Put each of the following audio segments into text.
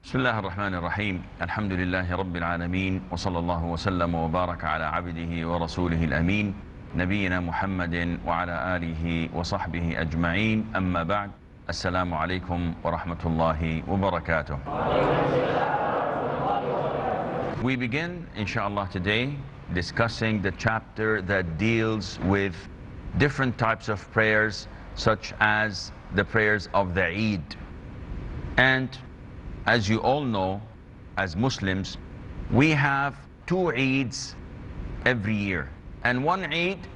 بسم الله الرحمن الرحيم الحمد لله رب العالمين وصلى الله وسلم وبارك على عبده ورسوله الأمين نبينا محمد وعلى آله وصحبه أجمعين أما بعد السلام عليكم ورحمة الله وبركاته. We begin inshallah today discussing the chapter that deals with different types of prayers, such as the prayers of the Eid. And as you all know, as Muslims, we have two Eids every year. And one Eid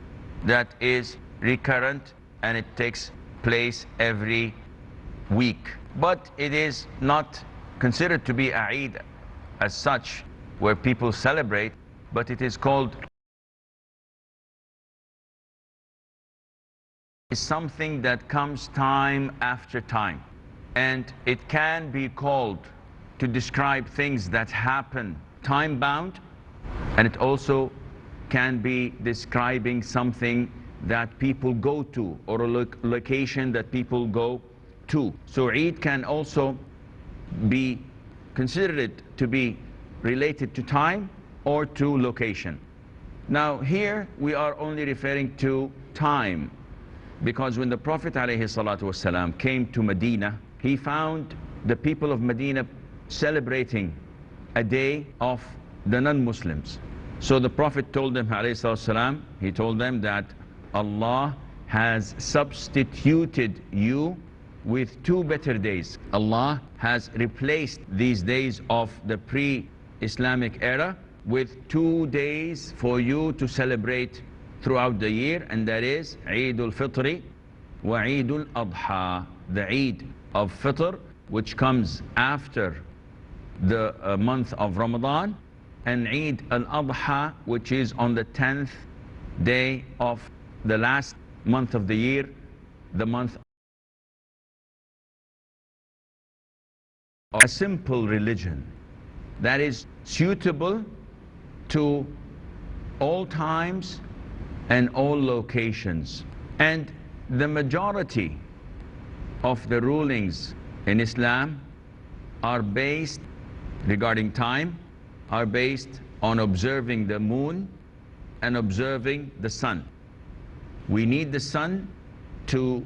that is recurrent and it takes place every week. But it is not considered to be a Eid as such, where people celebrate, but it is called something that comes time after time. And it can be called to describe things that happen time-bound, and it also can be describing something that people go to, or a location that people go to. So Eid can also be considered to be related to time or to location. Now here we are only referring to time, because when the Prophet ﷺ came to Medina, he found the people of Medina celebrating a day of the non-Muslims. So the Prophet told them, ﷺ, he told them that Allah has substituted you with two better days. Allah has replaced these days of the pre-Islamic era with 2 days for you to celebrate throughout the year, and that is Eid al-Fitr wa Eid al-Adha, the Eid of Fitr, which comes after the month of Ramadan, and Eid al-Adha, which is on the 10th day of the last month of the year, the month of a simple religion that is suitable to all times and all locations. And the majority of the rulings in Islam are based, regarding time, are based on observing the moon and observing the sun. We need the sun to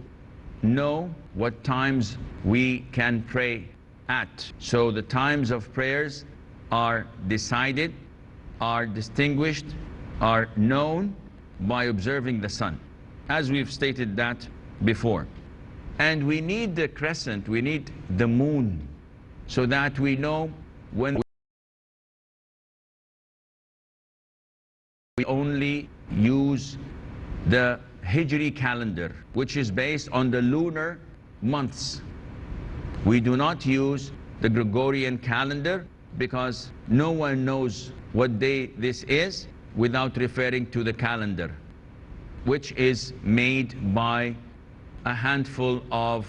know what times we can pray at. So the times of prayers are decided, are distinguished, are known by observing the sun, as we've stated that before. And we need the crescent, we need the moon, so that we know when we only use the Hijri calendar, which is based on the lunar months. We do not use the Gregorian calendar, because no one knows what day this is without referring to the calendar, which is made by a handful of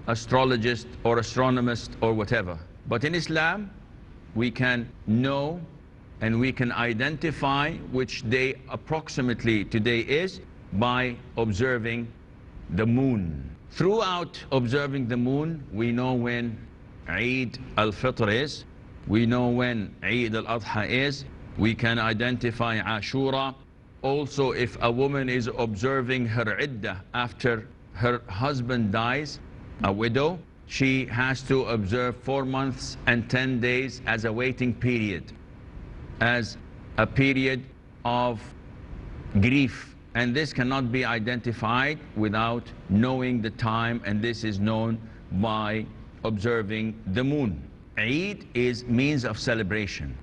astrologists or astronomers or whatever. But in Islam, we can know and we can identify which day approximately today is by observing the moon. Throughout observing the moon, we know when Eid al-Fitr is, we know when Eid al-Adha is, we can identify Ashura. Also, if a woman is observing her iddah after her husband dies, a widow, she has to observe 4 months and 10 days as a waiting period, as a period of grief. And this cannot be identified without knowing the time, and this is known by observing the moon. Eid is means of celebration.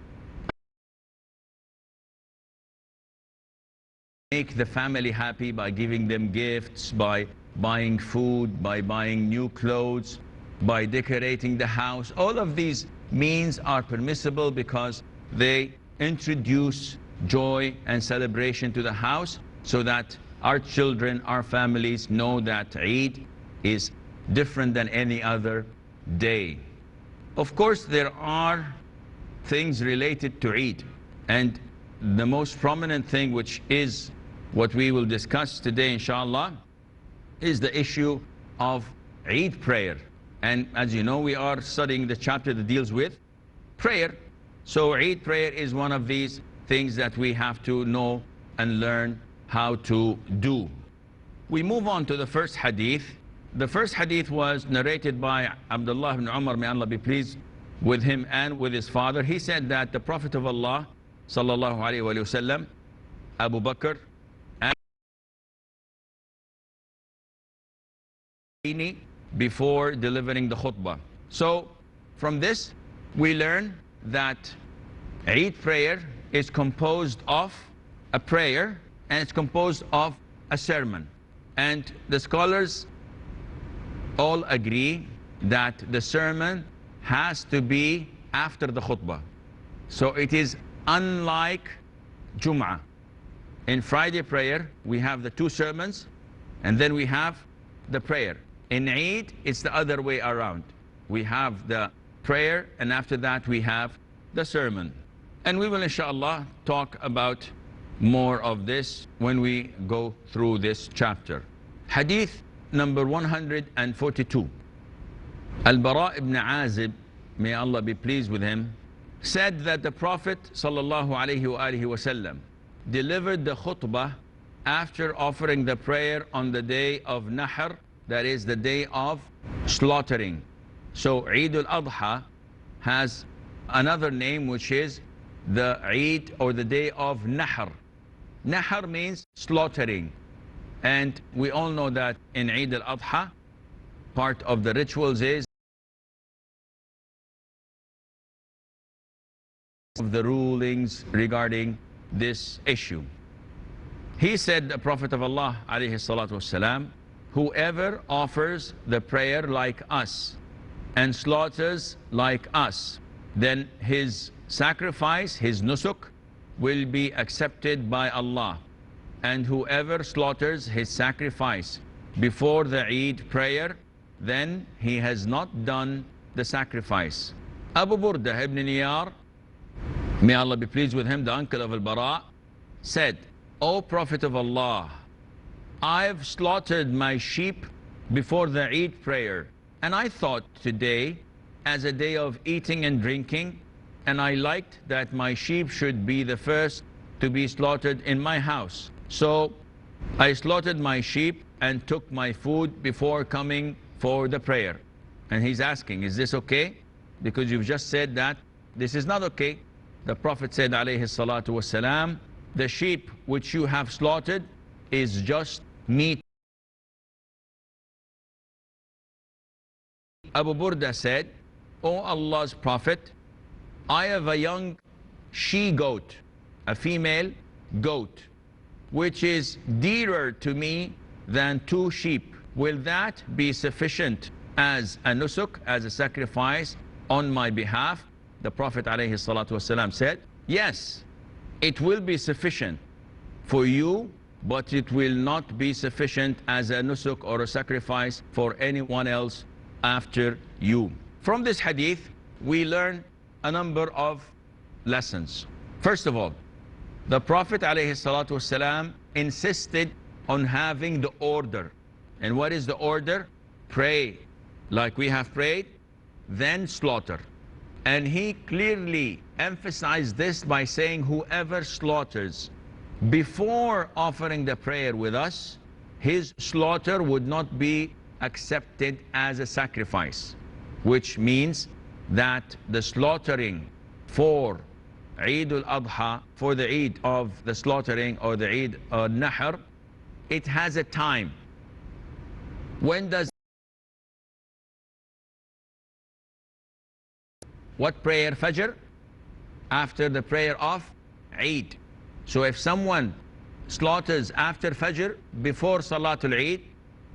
Make the family happy by giving them gifts, by buying food, by buying new clothes, by decorating the house. All of these means are permissible because they introduce joy and celebration to the house, so that our children, our families know that Eid is different than any other day. Of course, there are things related to Eid, and the most prominent thing, which is what we will discuss today inshallah, is the issue of Eid prayer. And as you know, we are studying the chapter that deals with prayer. So Eid prayer is one of these things that we have to know and learn how to do. We move on to the first hadith. The first hadith was narrated by Abdullah ibn Umar, may Allah be pleased with him and with his father. He said that the Prophet of Allah, sallallahu alayhi wa sallam, Abu Bakr, and before delivering the khutbah. So from this we learn that Eid prayer is composed of a prayer and it's composed of a sermon. And the scholars all agree that the sermon has to be after the khutbah. So it is unlike Jum'ah. In Friday prayer, we have the two sermons, and then we have the prayer. In Eid, it's the other way around. We have the prayer, and after that we have the sermon. And we will, inshallah, talk about more of this when we go through this chapter. Hadith number 142. Al-Bara ibn Azib, may Allah be pleased with him, said that the Prophet sallallahu alaihi wasallam delivered the khutbah after offering the prayer on the day of Nahr, that is the day of slaughtering. So Eid al-Adha has another name, which is the Eid or the day of Nahr. Nahr means slaughtering. And we all know that in Eid al-Adha, part of the rituals is of the rulings regarding this issue. He said, the Prophet of Allah, alayhi salatu wasalam, whoever offers the prayer like us and slaughters like us, then his sacrifice, his nusuk, will be accepted by Allah. And whoever slaughters his sacrifice before the Eid prayer, then he has not done the sacrifice. Abu Burda ibn Niyar, may Allah be pleased with him, the uncle of Al-Bara, said, O Prophet of Allah, I've slaughtered my sheep before the Eid prayer, and I thought today as a day of eating and drinking, and I liked that my sheep should be the first to be slaughtered in my house. So I slaughtered my sheep and took my food before coming for the prayer. And he's asking, is this okay? Because you've just said that this is not okay. The Prophet said, alayhi salatu wasalam, the sheep which you have slaughtered is just meat. Abu Burda said, O Allah's Prophet, I have a young she-goat, a female goat, which is dearer to me than 2 sheep. Will that be sufficient as a nusuk, as a sacrifice on my behalf? The Prophet ﷺ said, yes, it will be sufficient for you, but it will not be sufficient as a nusuk or a sacrifice for anyone else after you. From this hadith, we learn a number of lessons. First of all, the Prophet ﷺ insisted on having the order. And what is the order? Pray like we have prayed, then slaughter. And he clearly emphasized this by saying, whoever slaughters before offering the prayer with us, his slaughter would not be accepted as a sacrifice, which means that the slaughtering for Eid al-Adha, for the Eid of the slaughtering or the Eid al-Nahr, it has a time. When does what prayer? Fajr? After the prayer of Eid. So if someone slaughters after Fajr, before Salatul Eid,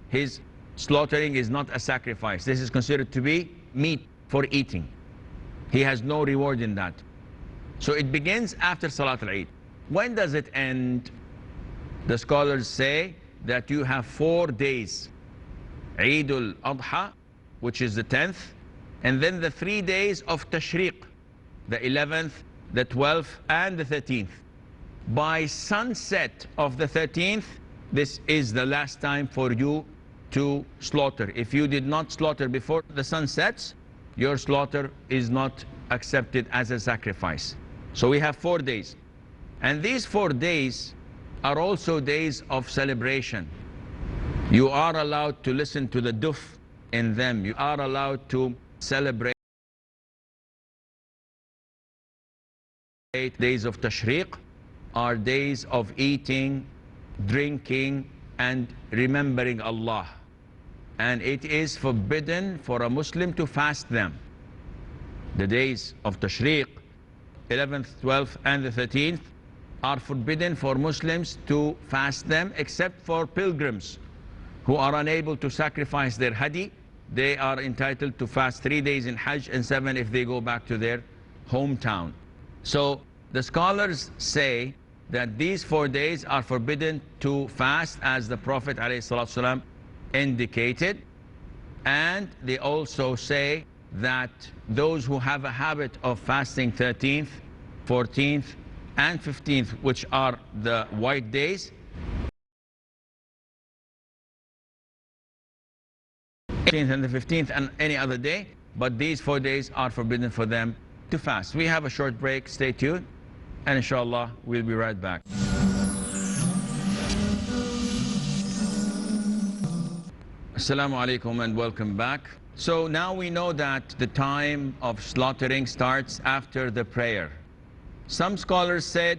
his slaughtering is not a sacrifice. This is considered to be meat for eating. He has no reward in that. So it begins after Salatul Eid. When does it end? The scholars say that you have 4 days. Eid al-Adha, which is the 10th, and then the 3 days of Tashriq, the 11th, the 12th, and the 13th. By sunset of the 13th, this is the last time for you to slaughter. If you did not slaughter before the sun sets, your slaughter is not accepted as a sacrifice. So we have 4 days. And these 4 days are also days of celebration. You are allowed to listen to the duf in them. You are allowed to celebrate days of tashriq, are days of eating, drinking, and remembering Allah. And it is forbidden for a Muslim to fast them. The days of tashriq, 11th, 12th, and the 13th, are forbidden for Muslims to fast them, except for pilgrims who are unable to sacrifice their hadi. They are entitled to fast 3 days in hajj and 7 if they go back to their hometown. So the scholars say that these 4 days are forbidden to fast, as the Prophet ﷺ indicated. And they also say that those who have a habit of fasting 13th, 14th, and 15th, which are the white days, 18th and the 15th and any other day, but these 4 days are forbidden for them to fast. We have a short break. Stay tuned, and inshallah we'll be right back. Assalamu alaikum and welcome back. So now we know that the time of slaughtering starts after the prayer. Some scholars said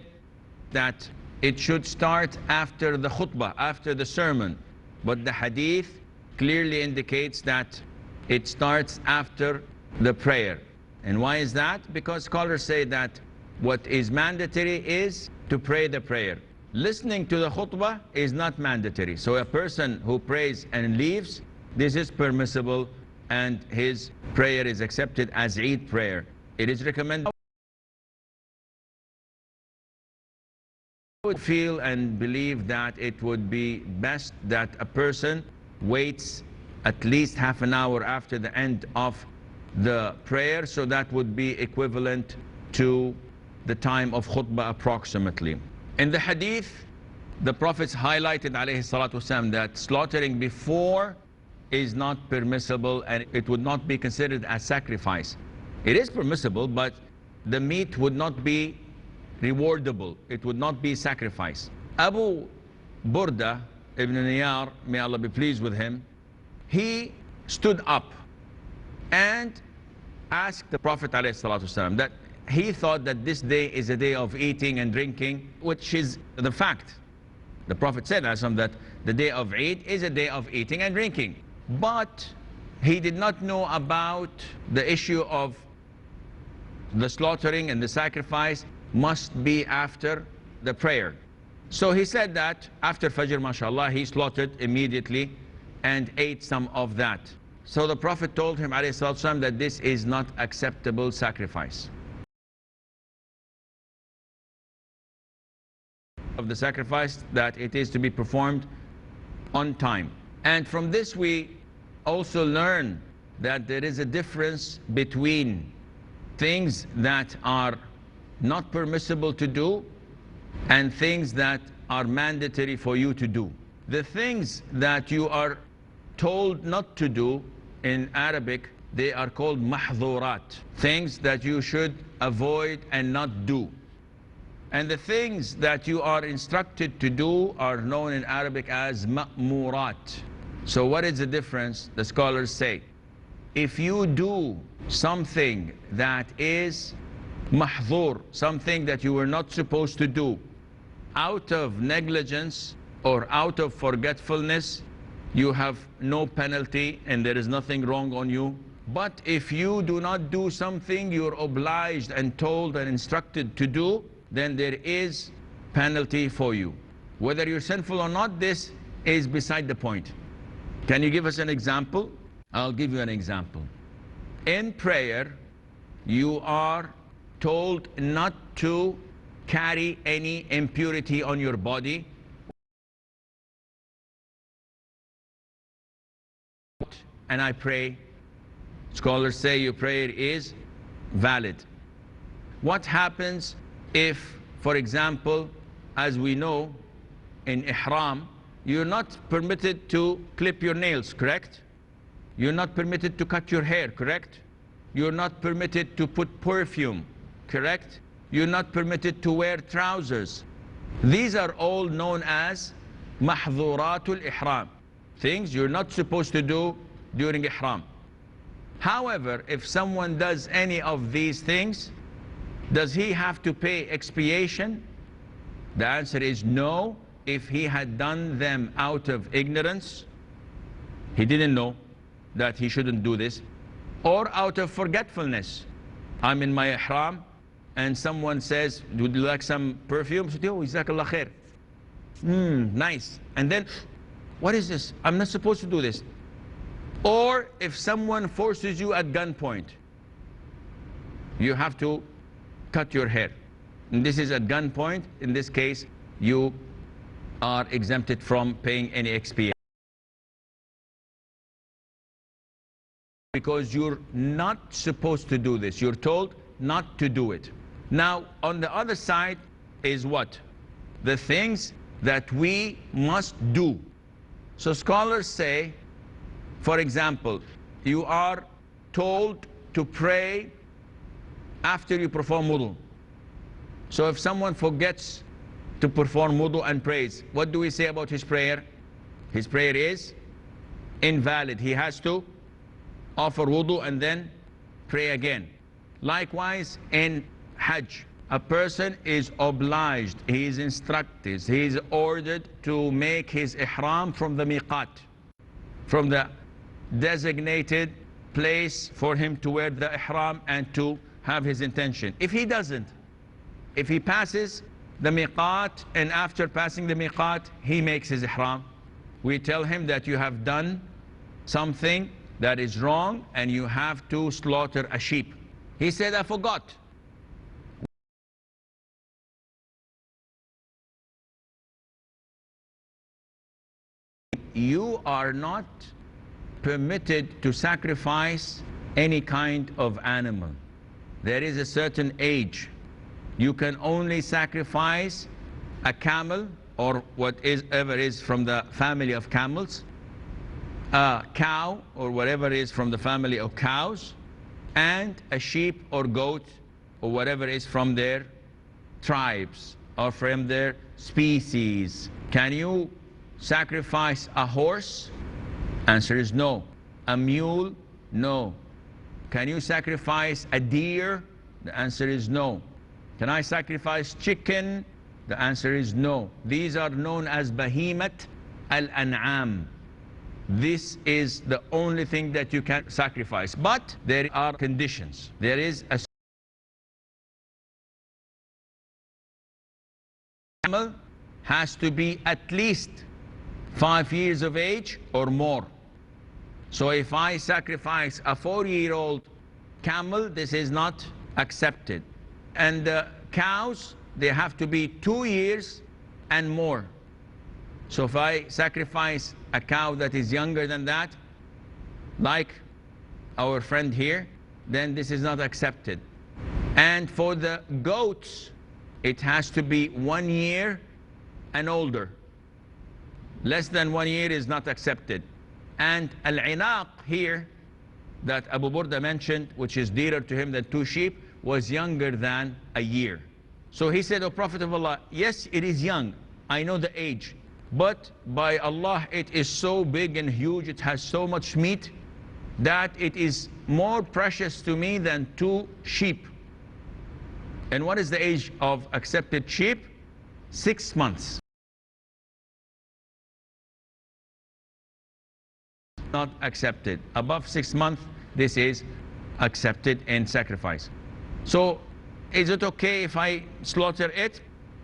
that it should start after the khutbah, after the sermon, but the hadith clearly indicates that it starts after the prayer. And why is that? Because scholars say that what is mandatory is to pray the prayer. Listening to the khutbah is not mandatory. So a person who prays and leaves, this is permissible, and his prayer is accepted as Eid prayer. It is recommended. I would feel and believe that it would be best that a person waits at least half an hour after the end of the prayer, so that would be equivalent to the time of khutbah approximately. In the hadith, the Prophet highlighted alayhi salatu wasalam that slaughtering before is not permissible, and it would not be considered as sacrifice. It is permissible, but the meat would not be rewardable. It would not be sacrifice. Abu Burda ibn Niyar, may Allah be pleased with him, he stood up and asked the Prophet ﷺ that he thought that this day is a day of eating and drinking, which is the fact. The Prophet said that the day of Eid is a day of eating and drinking. But he did not know about the issue of the slaughtering and the sacrifice must be after the prayer. So he said that after Fajr, mashallah, he slaughtered immediately and ate some of that. So the Prophet told him ﷺ that this is not acceptable sacrifice. Of the sacrifice, that it is to be performed on time. And from this we also learn that there is a difference between things that are not permissible to do and things that are mandatory for you to do. The things that you are told not to do, in Arabic they are called mahdhurat, things that you should avoid and not do. And the things that you are instructed to do are known in Arabic as ma'murat. So what is the difference? The scholars say, if you do something that is mahdhur, something that you were not supposed to do, out of negligence or out of forgetfulness, you have no penalty and there is nothing wrong on you. But if you do not do something you're obliged and told and instructed to do, then there is penalty for you. Whether you're sinful or not, this is beside the point. Can you give us an example? I'll give you an example. In prayer, you are told not to carry any impurity on your body. And I pray. Scholars say your prayer is valid. What happens if, for example, as we know, in ihram, you're not permitted to clip your nails, correct? You're not permitted to cut your hair, correct? You're not permitted to put perfume, correct? You're not permitted to wear trousers. These are all known as mahdhuratul ihram, things you're not supposed to do during ihram. However, if someone does any of these things, does he have to pay expiation? The answer is no. If he had done them out of ignorance, he didn't know that he shouldn't do this, or out of forgetfulness. I'm in my ihram and someone says, would you like some perfume? So, oh, jazakallah khair. Nice. And then, what is this? I'm not supposed to do this. Or if someone forces you at gunpoint, you have to cut your hair. And this is at gunpoint. In this case, you are exempted from paying any expiation, because you're not supposed to do this. You're told not to do it. Now, on the other side is what? The things that we must do. So scholars say, for example, you are told to pray after you perform wudu. So if someone forgets to perform wudu and prays, what do we say about his prayer? His prayer is invalid. He has to offer wudu and then pray again. Likewise, in hajj, a person is obliged, he is instructed, he is ordered to make his ihram from the miqat, from the designated place for him to wear the ihram and to have his intention. If he doesn't, if he passes the miqat and after passing the miqat he makes his ihram, we tell him that you have done something that is wrong and you have to slaughter a sheep. He said, I forgot. You are not permitted to sacrifice any kind of animal. There is a certain age. You can only sacrifice a camel or whatever is from the family of camels, a cow or whatever is from the family of cows, and a sheep or goat or whatever is from their tribes or from their species. Can you sacrifice a horse? Answer is no. A mule? No. Can you sacrifice a deer? The answer is no. Can I sacrifice chicken? The answer is no. These are known as bahimat al-an'am. This is the only thing that you can sacrifice. But there are conditions. There is a camel has to be at least 5 years of age or more. So if I sacrifice a 4-year-old camel, this is not accepted. And the cows, they have to be 2 years and more. So if I sacrifice a cow that is younger than that, like our friend here, then this is not accepted. And for the goats, it has to be 1 year and older. Less than 1 year is not accepted. And al-inaq here, that Abu Burda mentioned, which is dearer to him than 2 sheep, was younger than a year. So he said, O Prophet of Allah, yes, it is young. I know the age. But by Allah, it is so big and huge, it has so much meat, that it is more precious to me than 2 sheep. And what is the age of accepted sheep? 6 months. Not accepted. Above 6 months, this is accepted in sacrifice. So, is it okay if I slaughter it?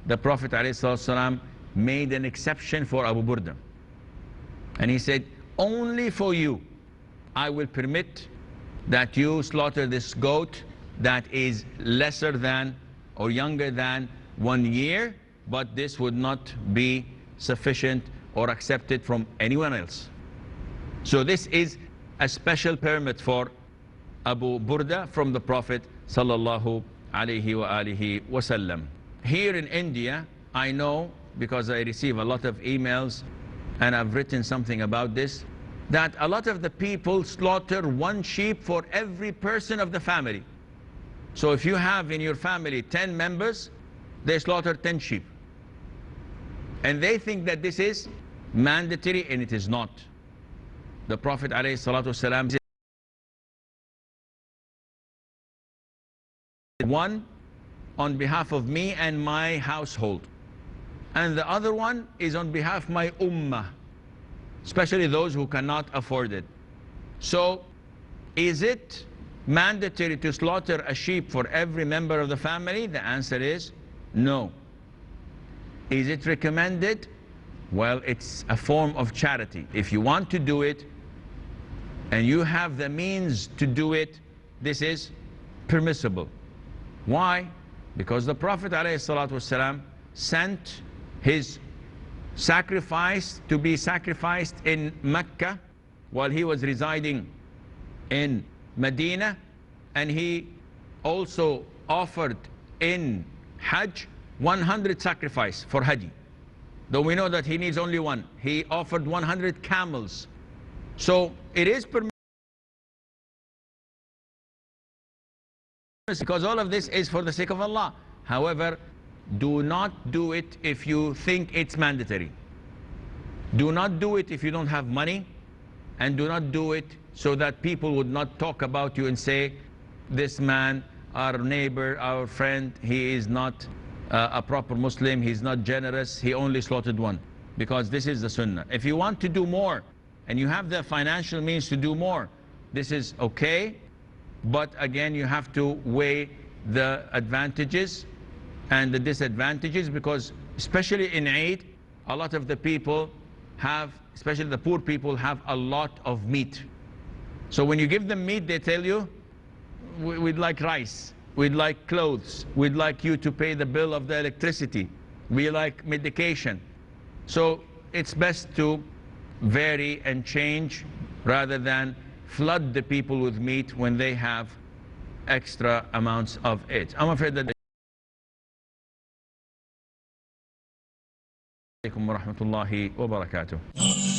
The Prophet ﷺ made an exception for Abu Burda. And he said, only for you, I will permit that you slaughter this goat that is lesser than or younger than 1 year, but this would not be sufficient or accepted from anyone else. So this is a special permit for Abu Burda from the Prophet sallallahu alaihi wasallam. Here in India, I know, because I receive a lot of emails and I've written something about this, that a lot of the people slaughter one sheep for every person of the family. So if you have in your family 10 members, they slaughter 10 sheep. And they think that this is mandatory, and it is not. The Prophet ﷺ said, one on behalf of me and my household, and the other one is on behalf of my ummah, especially those who cannot afford it. So is it mandatory to slaughter a sheep for every member of the family? The answer is no. Is it recommended? Well, it's a form of charity. If you want to do it and you have the means to do it, this is permissible. Why? Because the Prophet ﷺ sent his sacrifice to be sacrificed in Mecca while he was residing in Medina, and he also offered in hajj 100 sacrifice for hajj. Though we know that he needs only one, he offered 100 camels. So it is permissible, because all of this is for the sake of Allah. However, do not do it if you think it's mandatory. Do not do it if you don't have money, and do not do it so that people would not talk about you and say, this man, our neighbor, our friend, he is not a proper Muslim, he's not generous, he only slaughtered one. Because this is the sunnah. If you want to do more and you have the financial means to do more, this is okay. But again, you have to weigh the advantages and the disadvantages, because especially in Eid, a lot of the people have, especially the poor people, have a lot of meat. So when you give them meat, they tell you, we'd like rice, we'd like clothes, we'd like you to pay the bill of the electricity, we like medication. So it's best to vary and change rather than flood the people with meat when they have extra amounts of it. I'm afraid that Assalamu alaikum wa rahmatullahi wa barakatuh.